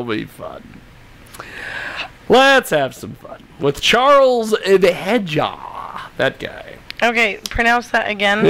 will be fun. Let's have some fun with Charles veajaia, that guy. Okay, pronounce that again.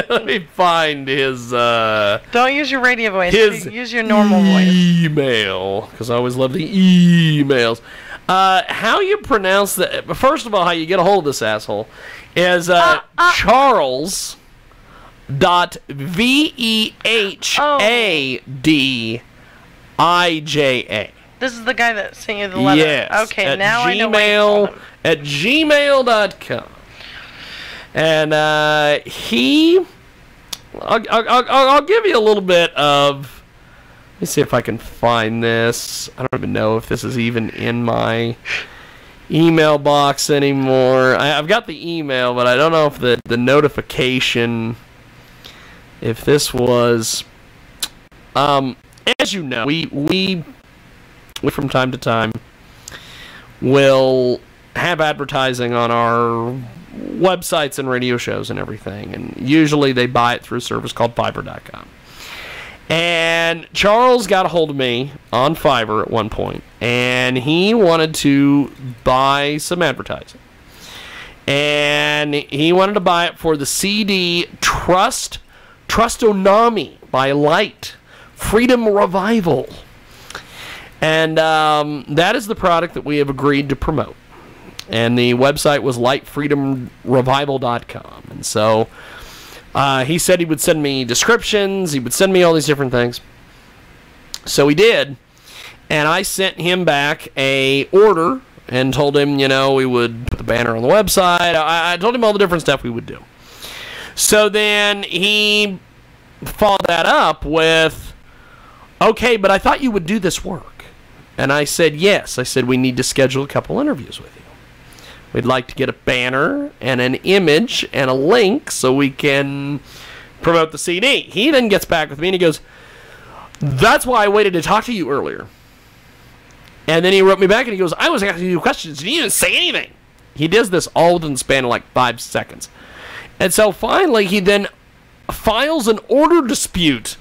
Let me find his... Don't use your radio voice. Use your normal voice. Email, because I always love the emails. How you pronounce that? First of all, how you get a hold of this asshole is Charles.veajadia. This is the guy that sent you the letter. Yes. Okay, now I know what you called him. At gmail.com. And I'll give you a little bit of... Let me see if I can find this. I don't even know if this is even in my email box anymore. I've got the email, but I don't know if the notification... If this was... as you know, we from time to time will have advertising on our websites and radio shows and everything, and usually they buy it through a service called Fiverr.com. And Charles got a hold of me on Fiverr at one point, and he wanted to buy some advertising. And he wanted to buy it for the CD Trustonami by Light, Freedom Revival. And that is the product that we have agreed to promote. And the website was lightfreedomrevival.com. And so he said he would send me descriptions. He would send me all these different things. So he did. And I sent him back a order and told him, you know, we would put the banner on the website. I told him all the different stuff we would do. So then he followed that up with, okay, but I thought you would do this work. And I said, yes. I said, we need to schedule a couple interviews with you. We'd like to get a banner and an image and a link so we can promote the CD. He then gets back with me and he goes, that's why I waited to talk to you earlier. And then he wrote me back and he goes, I was asking you questions and you didn't say anything. He does this all within the span of like 5 seconds. And so finally he then files an order dispute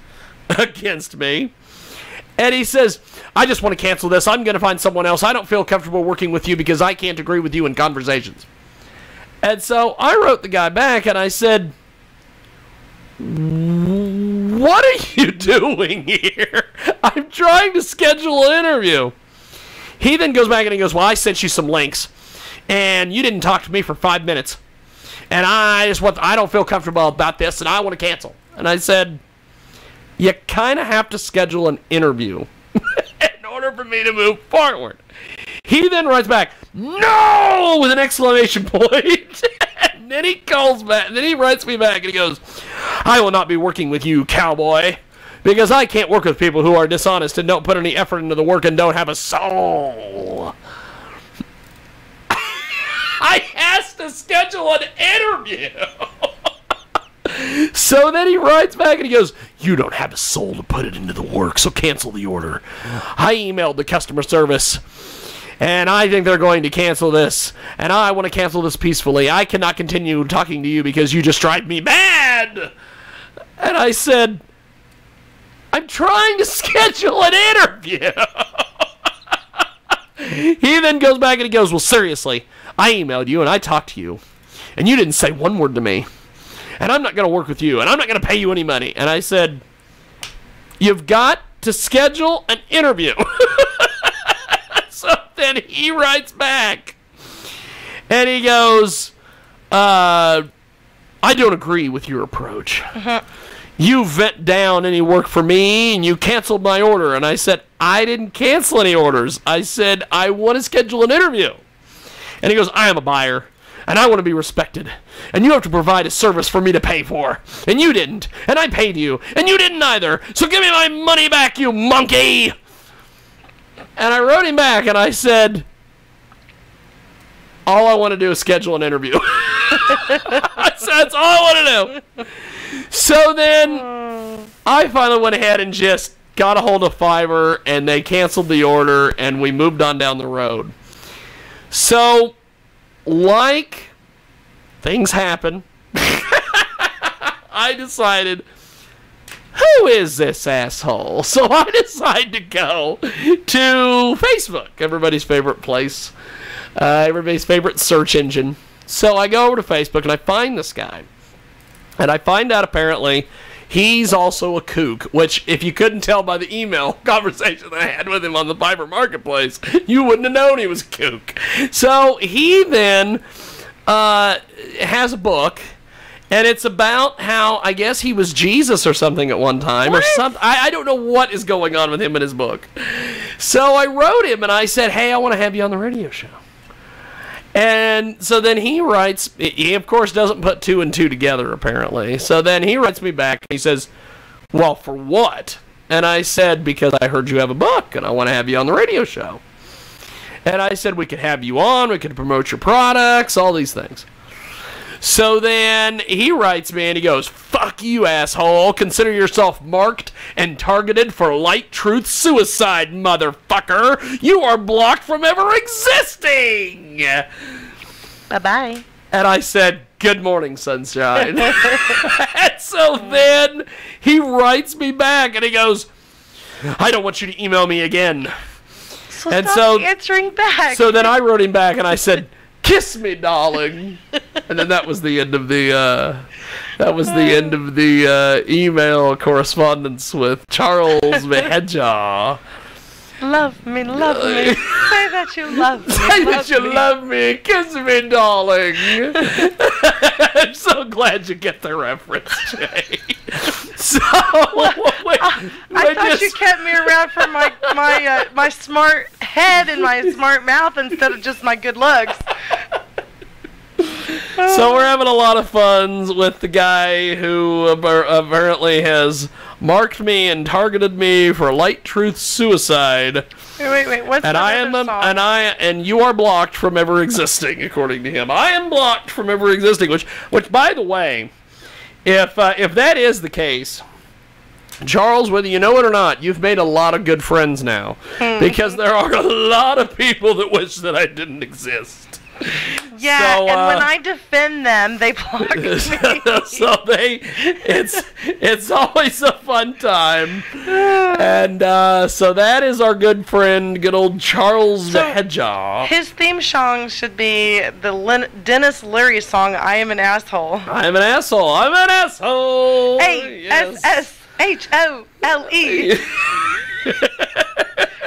against me. And he says, I just want to cancel this. I'm going to find someone else. I don't feel comfortable working with you because I can't agree with you in conversations. And so I wrote the guy back and I said, what are you doing here? I'm trying to schedule an interview. He then goes back and he goes, well, I sent you some links and you didn't talk to me for 5 minutes. And I don't feel comfortable about this and I want to cancel. And I said, you kind of have to schedule an interview in order for me to move forward. He then writes back, no, with an exclamation point. And then he calls back, and then he writes me back, and he goes, I will not be working with you, cowboy, because I can't work with people who are dishonest and don't put any effort into the work and don't have a soul. I asked to schedule an interview. So then he writes back and he goes, you don't have a soul to put it into the work, so cancel the order. I emailed the customer service, and I think they're going to cancel this, and I want to cancel this peacefully. I cannot continue talking to you because you just drive me mad. And I said, I'm trying to schedule an interview. He then goes back and he goes, well, seriously, I emailed you and I talked to you, and you didn't say one word to me. And I'm not going to work with you, and I'm not going to pay you any money. And I said, you've got to schedule an interview. So then he writes back, and he goes, I don't agree with your approach. You vent down any work for me, and you canceled my order. And I said, I didn't cancel any orders. I said, I want to schedule an interview. And he goes, I am a buyer. And I want to be respected. And you have to provide a service for me to pay for. And you didn't. And I paid you. And you didn't either. So give me my money back, you monkey. And I wrote him back and I said, all I want to do is schedule an interview. I said, that's all I want to do. So then I finally went ahead and just got a hold of Fiverr. And they canceled the order. And we moved on down the road. So... like things happen, I decided who is this asshole? So I decide to go to Facebook, everybody's favorite place, everybody's favorite search engine. So I go over to Facebook and I find this guy. And I find out apparently he's also a kook, which if you couldn't tell by the email conversation that I had with him on the Fiverr Marketplace, you wouldn't have known he was a kook. So he then has a book, and it's about how, I guess he was Jesus or something at one time. What? Or something. I don't know what is going on with him in his book. So I wrote him and I said, hey, I want to have you on the radio show. And so then he writes, he of course doesn't put 2 and 2 together apparently. So then he writes me back and he says, well, for what? And I said, because I heard you have a book and I want to have you on the radio show. And I said, we could have you on, we could promote your products, all these things. So then he writes me and he goes, fuck you, asshole. Consider yourself marked and targeted for light truth suicide, motherfucker. You are blocked from ever existing. Bye-bye. And I said, good morning, sunshine. And so then he writes me back and he goes, I don't want you to email me again. So and stop answering back. So then I wrote him back and I said, kiss me, darling. And then that was the end of the email correspondence with Charles veajaia. Love me, love me. Say that you love me. Say that you love me. Kiss me, darling. I'm so glad you get the reference, Jay. So I thought you kept me around for my smart head and my smart mouth instead of just my good looks. So we're having a lot of fun with the guy who apparently has marked me and targeted me for light truth suicide. Wait, what's the other song? And you are blocked from ever existing, according to him. I am blocked from ever existing, which by the way, if that is the case, Charles, whether you know it or not, you've made a lot of good friends now, because there are a lot of people that wish that I didn't exist. Yeah, so, and when I defend them, they block me. So it's always a fun time. And so that is our good friend, good old Charles veajaia. His theme song should be the Dennis Leary song, I Am an Asshole. I am an asshole. I'm an asshole. A-S-S-H-O-L-E.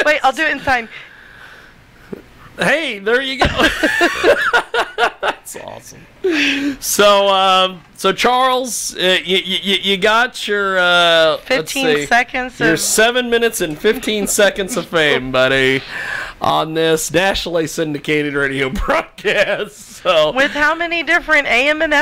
Wait, I'll do it in sign. Hey, there you go. That's awesome. So Charles, you got your 15 seconds. Your 7 minutes and 15 seconds of fame, buddy, on this nationally syndicated radio broadcast. So with how many different AM and